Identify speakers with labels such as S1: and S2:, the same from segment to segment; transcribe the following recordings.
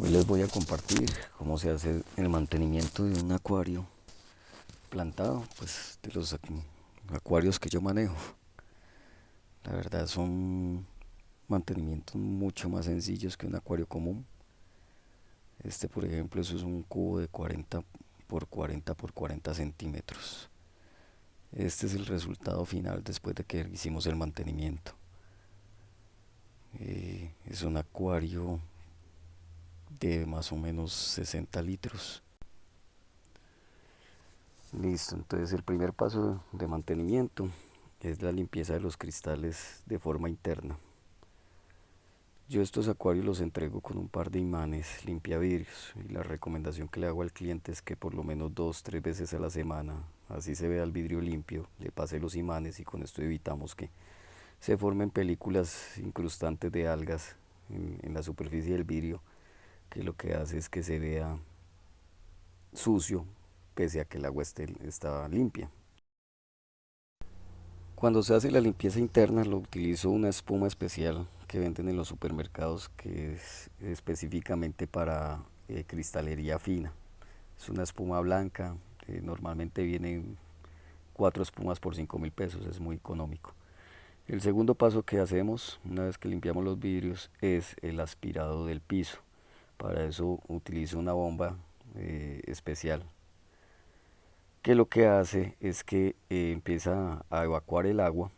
S1: Hoy les voy a compartir cómo se hace el mantenimiento de un acuario plantado, pues de los acuarios que yo manejo. La verdad son mantenimientos mucho más sencillos que un acuario común. Este, por ejemplo, eso es un cubo de 40 por 40 por 40 centímetros. Este es el resultado final después de que hicimos el mantenimiento. Es un acuario de más o menos 60 litros. Listo, entonces el primer paso de mantenimiento es la limpieza de los cristales de forma interna. Yo estos acuarios los entrego con un par de imanes limpiavidrios y la recomendación que le hago al cliente es que por lo menos 2, 3 veces a la semana, así se vea el vidrio limpio, le pase los imanes y con esto evitamos que se formen películas incrustantes de algas en la superficie del vidrio, que lo que hace es que se vea sucio pese a que el agua está limpia. Cuando se hace la limpieza interna, lo utilizo una espuma especial que venden en los supermercados que es específicamente para cristalería fina. Es una espuma blanca, normalmente vienen 4 espumas por 5.000 pesos, es muy económico. El segundo paso que hacemos una vez que limpiamos los vidrios es el aspirado del piso. Para eso utilizo una bomba especial que lo que hace es que empieza a evacuar el agua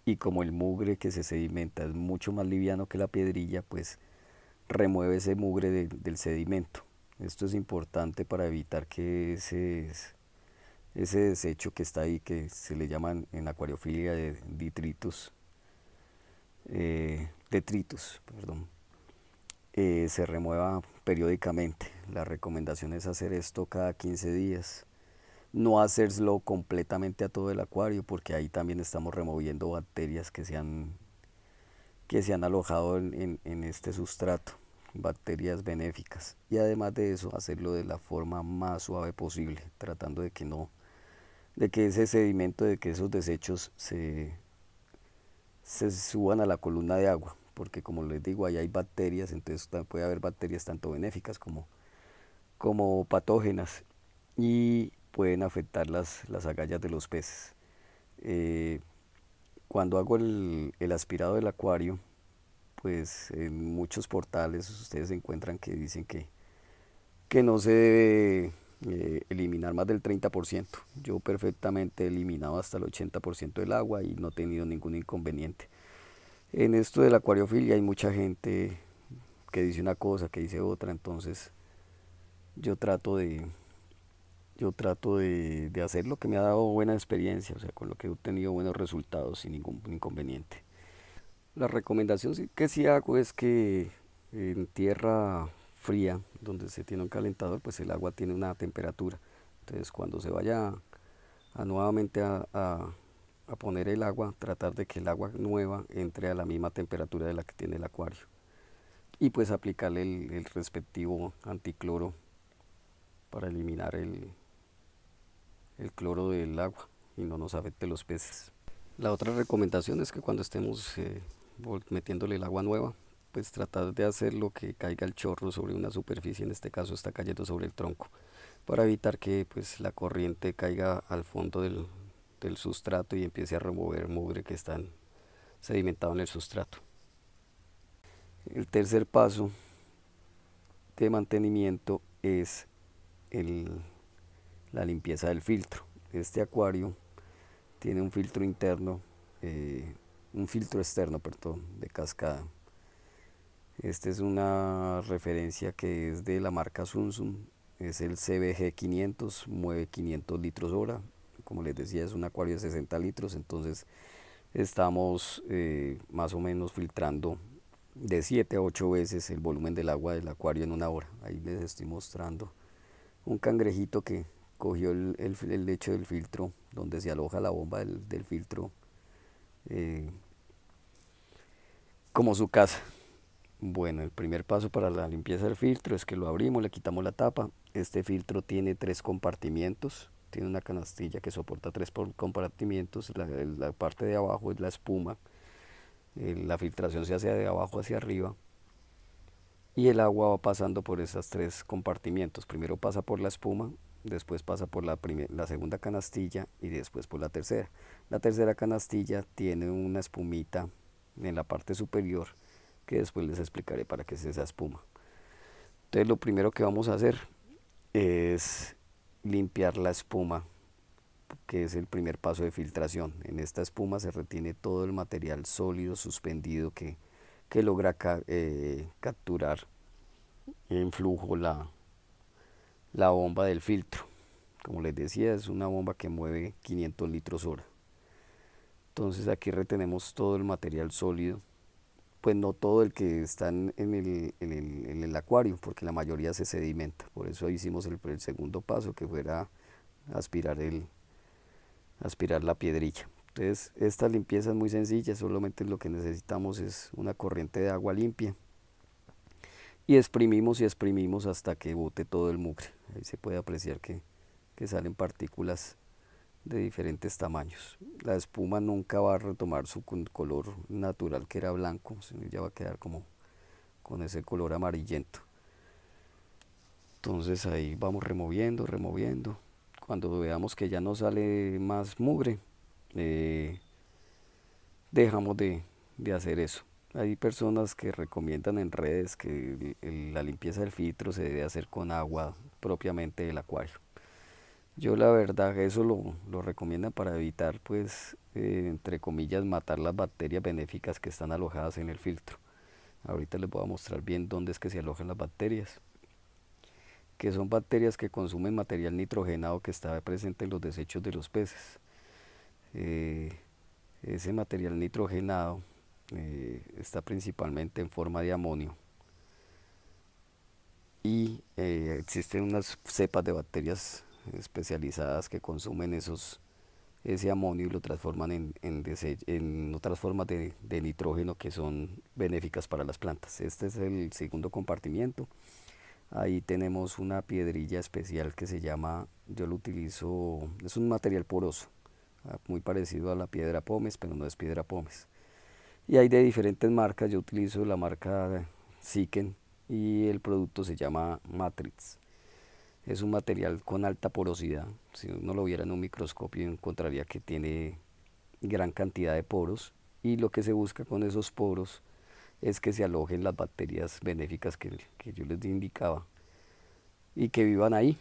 S1: y como el mugre que se sedimenta es mucho más liviano que la piedrilla, pues remueve ese mugre del sedimento. Esto es importante para evitar que ese desecho que está ahí, que se le llaman en acuariofilia de detritus, perdón, se remueva periódicamente. La recomendación es hacer esto cada 15 días. No hacerlo completamente a todo el acuario porque ahí también estamos removiendo bacterias que se han alojado en este sustrato, bacterias benéficas. Y además de eso, hacerlo de la forma más suave posible, tratando de que no, de que ese sedimento, de que esos desechos se suban a la columna de agua, porque como les digo, ahí hay bacterias, entonces puede haber bacterias tanto benéficas como patógenas y pueden afectar las agallas de los peces. Eh, Cuando hago el aspirado del acuario, pues en muchos portales ustedes encuentran que dicen que no se debe eliminar más del 30%. Yo perfectamente he eliminado hasta el 80% del agua y no he tenido ningún inconveniente. En esto de la acuariofilia hay mucha gente que dice una cosa, que dice otra, entonces yo trato de, yo trato de hacer lo que me ha dado buena experiencia, o sea, con lo que he obtenido buenos resultados sin ningún inconveniente. La recomendación que sí hago es que en tierra fría, donde se tiene un calentador, pues el agua tiene una temperatura. Entonces cuando se vaya nuevamente a poner el agua, tratar de que el agua nueva entre a la misma temperatura de la que tiene el acuario. Y pues aplicarle el respectivo anticloro para eliminar el cloro del agua y no nos afecte los peces. La otra recomendación es que cuando estemos metiéndole el agua nueva, pues tratar de hacer lo que caiga el chorro sobre una superficie, en este caso está cayendo sobre el tronco, para evitar que pues la corriente caiga al fondo del sustrato y empiece a remover mugre que está sedimentado en el sustrato. El tercer paso de mantenimiento es el, la limpieza del filtro. Este acuario tiene un filtro interno, un filtro externo, perdón, de cascada. Este es una referencia que es de la marca Sunsun, es el CBG 500, mueve 500 litros hora. Como les decía, es un acuario de 60 litros, entonces estamos más o menos filtrando de 7 a 8 veces el volumen del agua del acuario en una hora. Ahí les estoy mostrando un cangrejito que cogió el lecho del filtro donde se aloja la bomba del filtro eh, como su casa. Bueno, el primer paso para la limpieza del filtro es que lo abrimos, le quitamos la tapa. Este filtro tiene 3 compartimientos, tiene una canastilla que soporta 3 compartimientos. La parte de abajo es la espuma, la filtración se hace de abajo hacia arriba y el agua va pasando por esos tres compartimientos. Primero pasa por la espuma, después pasa por la segunda canastilla y después por la tercera. La tercera canastilla tiene una espumita en la parte superior que después les explicaré para qué es esa espuma. Entonces lo primero que vamos a hacer es limpiar la espuma, que es el primer paso de filtración. En esta espuma se retiene todo el material sólido suspendido que logra capturar en flujo la bomba del filtro. Como les decía, es una bomba que mueve 500 litros hora. Entonces aquí retenemos todo el material sólido, pues no todo el que está en el acuario, porque la mayoría se sedimenta. Por eso hicimos el segundo paso, que fuera aspirar, aspirar la piedrilla. Entonces esta limpieza es muy sencilla, solamente lo que necesitamos es una corriente de agua limpia y exprimimos hasta que bote todo el mugre. Ahí se puede apreciar que salen partículas de diferentes tamaños. La espuma nunca va a retomar su color natural, que era blanco, sino ya va a quedar como con ese color amarillento. Entonces ahí vamos removiendo. Cuando veamos que ya no sale más mugre, eh, dejamos de hacer eso. Hay personas que recomiendan en redes que la limpieza del filtro se debe hacer con agua propiamente del acuario. Yo la verdad eso lo recomiendan para evitar, pues, entre comillas, matar las bacterias benéficas que están alojadas en el filtro. Ahorita les voy a mostrar bien dónde es que se alojan las bacterias, que son bacterias que consumen material nitrogenado que está presente en los desechos de los peces. Eh, Ese material nitrogenado está principalmente en forma de amonio y existen unas cepas de bacterias especializadas que consumen ese amonio y lo transforman en otras formas de nitrógeno que son benéficas para las plantas. Este es el segundo compartimiento. Ahí tenemos una piedrilla especial que se llama, yo lo utilizo, es un material poroso, muy parecido a la piedra pómez, pero no es piedra pómez. Y hay de diferentes marcas, yo utilizo la marca Siken y el producto se llama Matrix. Es un material con alta porosidad. Si uno lo viera en un microscopio encontraría que tiene gran cantidad de poros y lo que se busca con esos poros es que se alojen las bacterias benéficas que yo les indicaba y que vivan ahí,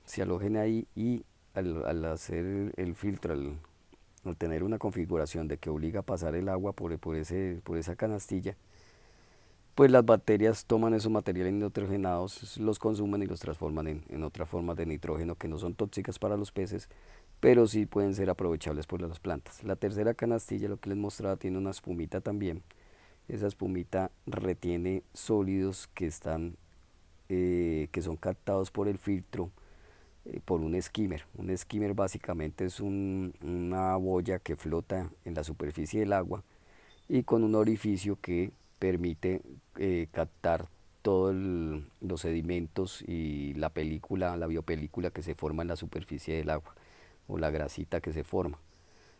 S1: se alojen ahí y al hacer el filtro, al tener una configuración de que obliga a pasar el agua por esa canastilla, pues las bacterias toman esos materiales nitrogenados, los consumen y los transforman en otras formas de nitrógeno que no son tóxicas para los peces, pero sí pueden ser aprovechables por las plantas. La tercera canastilla, lo que les mostraba, tiene una espumita también. Esa espumita retiene sólidos que son captados por el filtro por un skimmer. Un skimmer básicamente es una boya que flota en la superficie del agua y con un orificio que permite captar todos los sedimentos y la biopelícula que se forma en la superficie del agua o la grasita que se forma.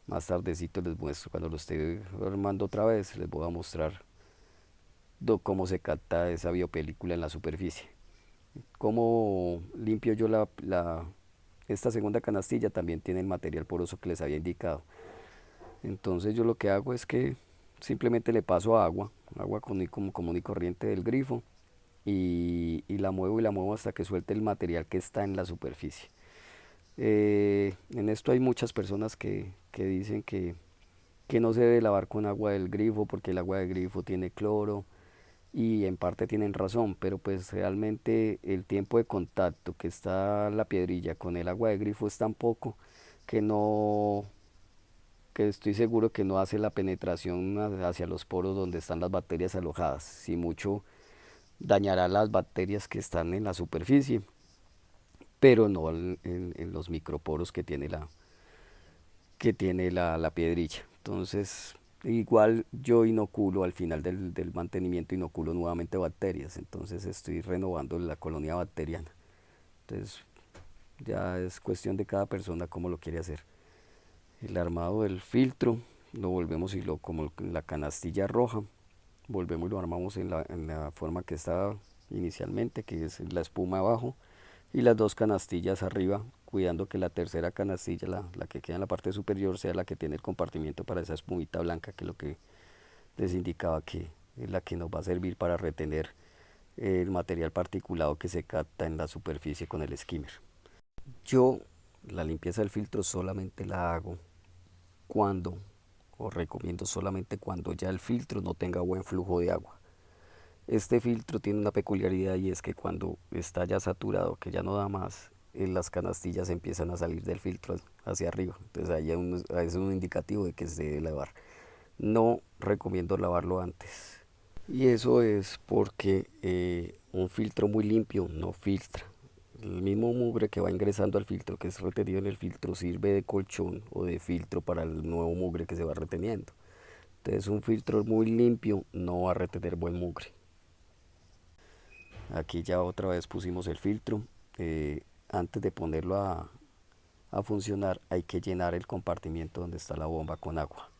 S1: Más tardecito les muestro, cuando lo esté armando otra vez, les voy a mostrar cómo se capta esa biopelícula en la superficie. Cómo limpio yo esta segunda canastilla, también tiene el material poroso que les había indicado. Entonces yo lo que hago es que simplemente le paso agua común y corriente del grifo y la muevo hasta que suelte el material que está en la superficie. En esto hay muchas personas que dicen que no se debe lavar con agua del grifo porque el agua del grifo tiene cloro y en parte tienen razón, pero pues realmente el tiempo de contacto que está la piedrilla con el agua de grifo es tan poco que no, que estoy seguro que no hace la penetración hacia los poros donde están las bacterias alojadas. Si mucho dañará las bacterias que están en la superficie, pero no en los microporos que tiene la piedrilla. Entonces, igual yo inoculo al final del mantenimiento, inoculo nuevamente bacterias. Entonces estoy renovando la colonia bacteriana. Entonces, ya es cuestión de cada persona cómo lo quiere hacer. El armado del filtro lo volvemos como en la canastilla roja, volvemos y lo armamos en la forma que está inicialmente, que es la espuma abajo, y las dos canastillas arriba, cuidando que la tercera canastilla, la que queda en la parte superior, sea la que tiene el compartimiento para esa espumita blanca, que es lo que les indicaba que es la que nos va a servir para retener el material particulado que se capta en la superficie con el skimmer. Yo la limpieza del filtro solamente la hago cuando, o recomiendo solamente cuando ya el filtro no tenga buen flujo de agua. Este filtro tiene una peculiaridad y es que cuando está ya saturado, que ya no da más, las canastillas empiezan a salir del filtro hacia arriba. Entonces ahí es un indicativo de que se debe lavar. No recomiendo lavarlo antes. Y eso es porque un filtro muy limpio no filtra. El mismo mugre que va ingresando al filtro, que es retenido en el filtro, sirve de colchón o de filtro para el nuevo mugre que se va reteniendo. Entonces un filtro muy limpio no va a retener buen mugre. Aquí ya otra vez pusimos el filtro. Antes de ponerlo a funcionar hay que llenar el compartimiento donde está la bomba con agua.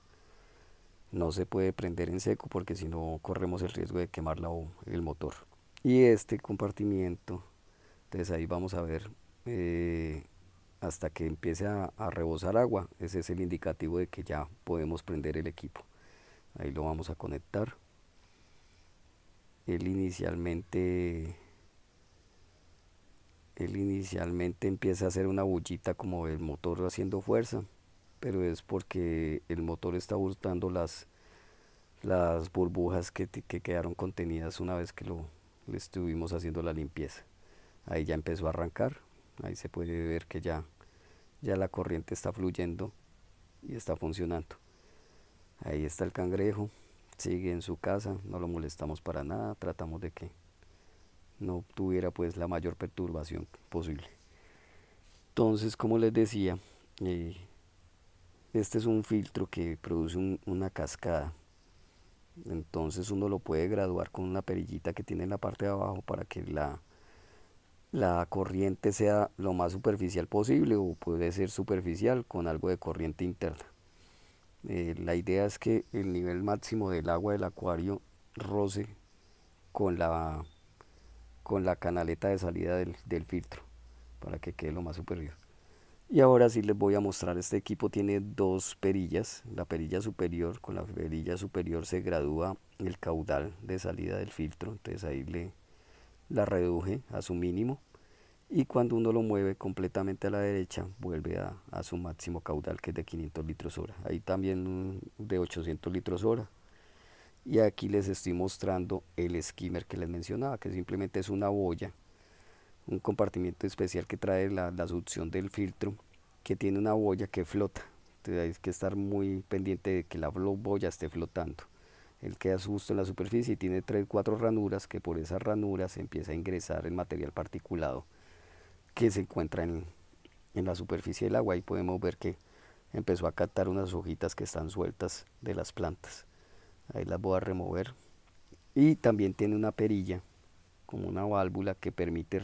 S1: No se puede prender en seco porque si no corremos el riesgo de quemar el motor. Y este compartimiento, entonces ahí vamos a ver hasta que empiece a rebosar agua. Ese es el indicativo de que ya podemos prender el equipo. Ahí lo vamos a conectar. Él inicialmente, él inicialmente empieza a hacer una bullita como el motor haciendo fuerza, pero es porque el motor está botando las burbujas que quedaron contenidas una vez que le estuvimos haciendo la limpieza. Ahí ya empezó a arrancar, ahí se puede ver que ya la corriente está fluyendo y está funcionando. Ahí está el cangrejo, sigue en su casa, no lo molestamos para nada, tratamos de que no tuviera pues la mayor perturbación posible. Entonces, como les decía, eh, este es un filtro que produce una cascada. Entonces uno lo puede graduar con una perillita que tiene en la parte de abajo para que la corriente sea lo más superficial posible, o puede ser superficial con algo de corriente interna. La idea es que el nivel máximo del agua del acuario roce con la canaleta de salida del filtro para que quede lo más superior. Y ahora sí les voy a mostrar, este equipo tiene dos perillas. La perilla superior, con la perilla superior se gradúa el caudal de salida del filtro, entonces ahí la reduje a su mínimo, y cuando uno lo mueve completamente a la derecha vuelve a su máximo caudal, que es de 500 litros hora. Ahí también de 800 litros hora. Y aquí les estoy mostrando el skimmer que les mencionaba, que simplemente es una boya, un compartimiento especial que trae la succión del filtro, que tiene una boya que flota. Entonces hay que estar muy pendiente de que la boya esté flotando. Él queda justo en la superficie y tiene 3 4 ranuras, que por esas ranuras empieza a ingresar el material particulado que se encuentra en la superficie del agua. Ahí podemos ver que empezó a captar unas hojitas que están sueltas de las plantas. Ahí las voy a remover. Y también tiene una perilla, como una válvula, que permite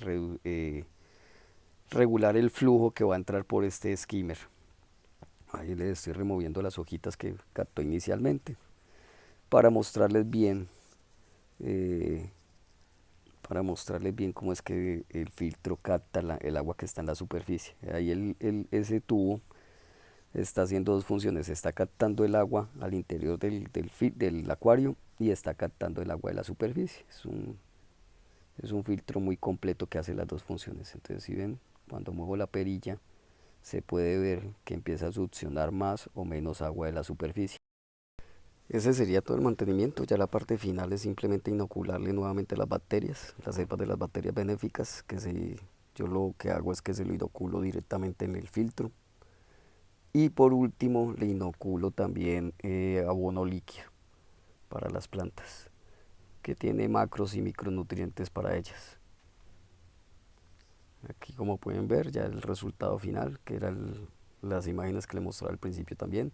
S1: regular el flujo que va a entrar por este skimmer. Ahí les estoy removiendo las hojitas que captó inicialmente para mostrarles bien eh, cómo es que el filtro capta el agua que está en la superficie. Ahí ese tubo está haciendo dos funciones: está captando el agua al interior del acuario y está captando el agua de la superficie. Es un filtro muy completo que hace las dos funciones. Entonces, si ven, cuando muevo la perilla se puede ver que empieza a succionar más o menos agua de la superficie. Ese sería todo el mantenimiento. Ya la parte final es simplemente inocularle nuevamente las cepas de las bacterias benéficas, yo lo que hago es que se lo inoculo directamente en el filtro. Y por último le inoculo también abono líquido para las plantas, que tiene macros y micronutrientes para ellas. Aquí, como pueden ver, ya el resultado final, que eran las imágenes que le mostraba al principio también.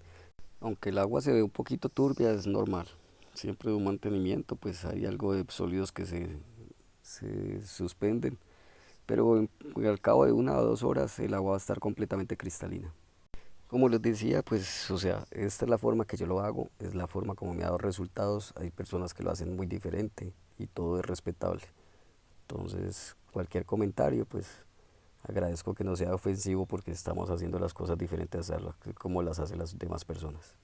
S1: Aunque el agua se ve un poquito turbia, es normal. Siempre de un mantenimiento pues hay algo de sólidos que se suspenden, pero al cabo de 1 o 2 horas el agua va a estar completamente cristalina. Como les decía, pues, o sea, esta es la forma que yo lo hago, es la forma como me ha dado resultados. Hay personas que lo hacen muy diferente y todo es respetable. Entonces, cualquier comentario, pues agradezco que no sea ofensivo porque estamos haciendo las cosas diferentes a como las hacen las demás personas.